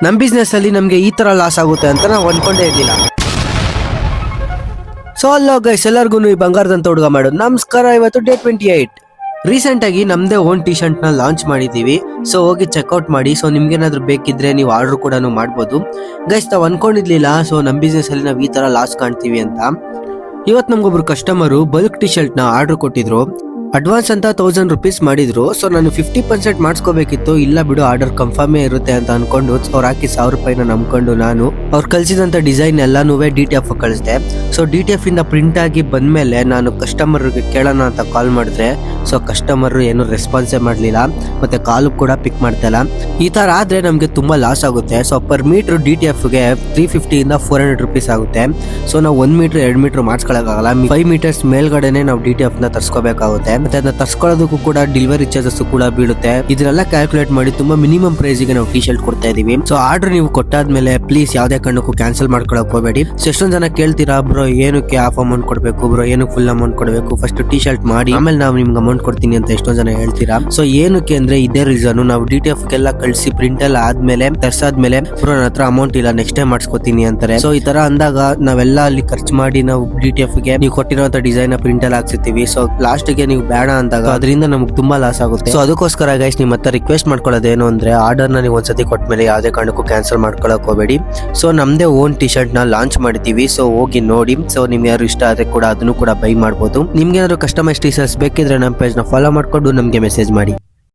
ನಮ್ಮ ಬಿಸ್ನೆಸ್ ಅಲ್ಲಿ ನಮಗೆ ಈ ತರ ಲಾಸ್ ಆಗುತ್ತೆ ಅಂತ ನಾವು ಅನ್ಕೊಂಡೇ ಇರ್ಲಿಲ್ಲ. ಸೊ ಅಲ್ಲೋ ಗೈಸ್, ಎಲ್ಲರಿಗೂ ಈ ಬಂಗಾರದಂತ ಹುಡುಗ ಮಾಡೋದು ನಮಸ್ಕಾರ. ಇವತ್ತು ಡೇ 28. ರೀಸೆಂಟ್ ಆಗಿ ನಮ್ದೇ ಓನ್ ಟಿ ಶರ್ಟ್ ನ ಲಾಂಚ್ ಮಾಡಿದೀವಿ. ಸೊ ಹೋಗಿ ಚೆಕ್ಔಟ್ ಮಾಡಿ. ಸೊ ನಿಮ್ಗೇನಾದ್ರು ಬೇಕಿದ್ರೆ ನೀವು ಆರ್ಡರ್ ಕೂಡ ಮಾಡ್ಬೋದು ಗೈಸ್. ನಾವು ಅನ್ಕೊಂಡಿರ್ಲಿಲ್ಲ ಸೊ ನಮ್ಮ ಬಿಸ್ನೆಸ್ ಅಲ್ಲಿ ನಾವು ಈ ತರ ಲಾಸ್ ಕಾಣ್ತೀವಿ ಅಂತ. ಇವತ್ತು ನಮ್ಗೊಬ್ರು ಕಸ್ಟಮರು ಬಲ್ಕ್ ಟಿ ಶರ್ಟ್ ನ ಆರ್ಡರ್ ಕೊಟ್ಟಿದ್ರು. ಅಡ್ವಾನ್ಸ್ ಅಂತ 1000 ರೂಪೀಸ್ ಮಾಡಿದ್ರು. ಸೊ ನಾನು 50% ಮಾಡಿಸ್ಕೋಬೇಕಿತ್ತು. ಇಲ್ಲ ಬಿಡು ಆರ್ಡರ್ ಕನ್ಫರ್ಮೇ ಇರುತ್ತೆ ಅಂತ ಅನ್ಕೊಂಡು ಅವ್ರು ಹಾಕಿ 1000 ರೂಪಾಯಿನ ನಂಬ್ಕೊಂಡು ನಾನು ಅವ್ರು ಕಳ್ಸಿದಂತ ಡಿಸೈನ್ ಎಲ್ಲಾನು DTF ಕಳಿಸಿದೆ. ಸೊ DTF ಇಂದ ಪ್ರಿಂಟ್ ಆಗಿ ಬಂದ್ಮೇಲೆ ನಾನು ಕಸ್ಟಮರ್ಗೆ ಕೇಳೋಣ ಅಂತ ಕಾಲ್ ಮಾಡಿದ್ರೆ ಸೊ ಕಸ್ಟಮರ್ ಏನು ರೆಸ್ಪಾನ್ಸೇ ಮಾಡಲಿಲ್ಲ, ಮತ್ತೆ ಕಾಲು ಕೂಡ ಪಿಕ್ ಮಾಡ್ತಾ ಇಲ್ಲ. ಈ ತರ ಆದ್ರೆ ನಮ್ಗೆ ತುಂಬಾ ಲಾಸ್ ಆಗುತ್ತೆ. ಸೊ ಪರ್ ಮೀಟರ್ DTFಗೆ 350 ಇಂದ 400 ರೂಪೀಸ್ ಆಗುತ್ತೆ. ಸೊ ನಾವು 1 ಮೀಟರ್ 2 ಮೀಟರ್ ಮಾಡಿಸ್ಕೊಳಕ್ಕಾಗಲ್ಲ. 5 ಮೀಟರ್ಸ್ ಮೇಲ್ಗಡೆನೆ ನಾವು DTF ನ ತರ್ಸ್ಕೋಬೇಕಾಗುತ್ತೆ. ಮತ್ತೆ ಅದನ್ನ ತರ್ಸ್ಕೊಳ್ಳೋದಕ್ಕೂ ಕೂಡ ಡೆಲಿವರಿ ಚಾರ್ಜಸ್ ಕೂಡ ಬೀಳುತ್ತೆ. ಇದನ್ನೆಲ್ಲ ಕ್ಯಾಲ್ಕುಲೇಟ್ ಮಾಡಿ ತುಂಬಾ ಮಿನಿಮಮ್ ಪ್ರೈಸ್ ಗೆ ನಾವು ಟಿ ಶರ್ಟ್ ಕೊಡ್ತಾ ಇದೀವಿ. ಸೊ ಆರ್ಡರ್ ನೀವು ಕೊಟ್ಟಾದ್ಮೇಲೆ ಪ್ಲೀಸ್ ಯಾವ್ದೇ ಕಾರಣಕ್ಕೂ ಕ್ಯಾನ್ಸಲ್ ಮಾಡ್ಕೊಳಕ್ ಹೋಗಬೇಡಿ. ಸೊ ಎಷ್ಟೊಂದ್ ಜನ ಕೇಳ್ತೀರಾ, ಬ್ರೋ ಏನಕ್ಕೆ ಹಾಫ್ ಅಮೌಂಟ್ ಕೊಡ್ಬೇಕು, ಬ್ರೋ ಏನಕ್ಕೆ ಫುಲ್ ಅಮೌಂಟ್ ಕೊಡ್ಬೇಕು, ಫಸ್ಟ್ ಟಿ ಶರ್ಟ್ ಮಾಡಿ ಆಮೇಲೆ ನಾವು ನಿಮ್ಗೆ ಅಮೌಂಟ್ ಕೊಡ್ತೀನಿ ಅಂತ ಎಷ್ಟೊಂದ್ ಜನ ಹೇಳ್ತೀರಾ. ಸೊ ಏನಕ್ಕೆ ಅಂದ್ರೆ ಇದೇ ರೀಸನ್. ನಾವು DTF ಗೆಲ್ಲ ಕಳಿಸಿ ಪ್ರಿಂಟ್ ಎಲ್ಲ ಆದ್ಮೇಲೆ ತರ್ಸಾದ್ಮೇಲೆ ಬ್ರೋ ನನ್ನ ಹತ್ರ ಅಮೌಂಟ್ ಇಲ್ಲ, ನೆಕ್ಸ್ಟ್ ಟೈಮ್ ಮಾಡಿಸ್ಕೊತೀನಿ ಅಂತಾರೆ. ಸೊ ಈ ತರ ಅಂದಾಗ ನಾವೆಲ್ಲ ಅಲ್ಲಿ ಖರ್ಚು ಮಾಡಿ ನಾವು DTF ಗೆ ನೀವು ಕೊಟ್ಟಿರೋಂತ ಡಿಸೈನ್ ಪ್ರಿಂಟ್ ಎಲ್ಲ ಹಾಕ್ಸಿರ್ತೀವಿ. ಸೊ ಲಾಸ್ಟ್ ಗೆ ನೀವು ಬೇಡ ಅಂದಾಗ ಅದರಿಂದ ನಮ್ಗೆ ತುಂಬಾ ಲಾಸ್ ಆಗುತ್ತೆ. ಸೊ ಅದಕ್ಕೋಸ್ಕರ ಗೈಸ್ ನಿಮ್ಮ ಹತ್ರ ರಿಕ್ವೆಸ್ಟ್ ಮಾಡ್ಕೊಳ್ಳೋದೇನು ಅಂದ್ರೆ ಆರ್ಡರ್ ನ ನೀವು ಒಂದ್ಸತಿ ಕೊಟ್ಮೇಲೆ ಯಾವ್ದೇ ಕಾರಣಕ್ಕೂ ಕ್ಯಾನ್ಸಲ್ ಮಾಡ್ಕೊಳಕ್ ಹೋಗಬೇಡಿ. ಸೊ ನಮ್ದೇ ಓನ್ ಟಿ ಶರ್ಟ್ ನ ಲಾಂಚ್ ಮಾಡಿದೀವಿ. ಸೊ ಹೋಗಿ ನೋಡಿ. ಸೊ ನಿಮ್ಗೆ ಯಾರು ಇಷ್ಟ ಆದ್ರೆ ಕೂಡ ಅದನ್ನು ಕೂಡ ಬೈ ಮಾಡ್ಬೋದು. ನಿಮ್ಗೆ ಏನಾದ್ರು ಕಸ್ಟಮೈಸ್ ಟಿ ಶರ್ಟ್ಸ್ ಬೇಕಿದ್ರೆ ನಮ್ಮ ಪೇಜ್ ನ ಫಾಲೋ ಮಾಡ್ಕೊಂಡು ನಮ್ಗೆ ಮೆಸೇಜ್ ಮಾಡಿ.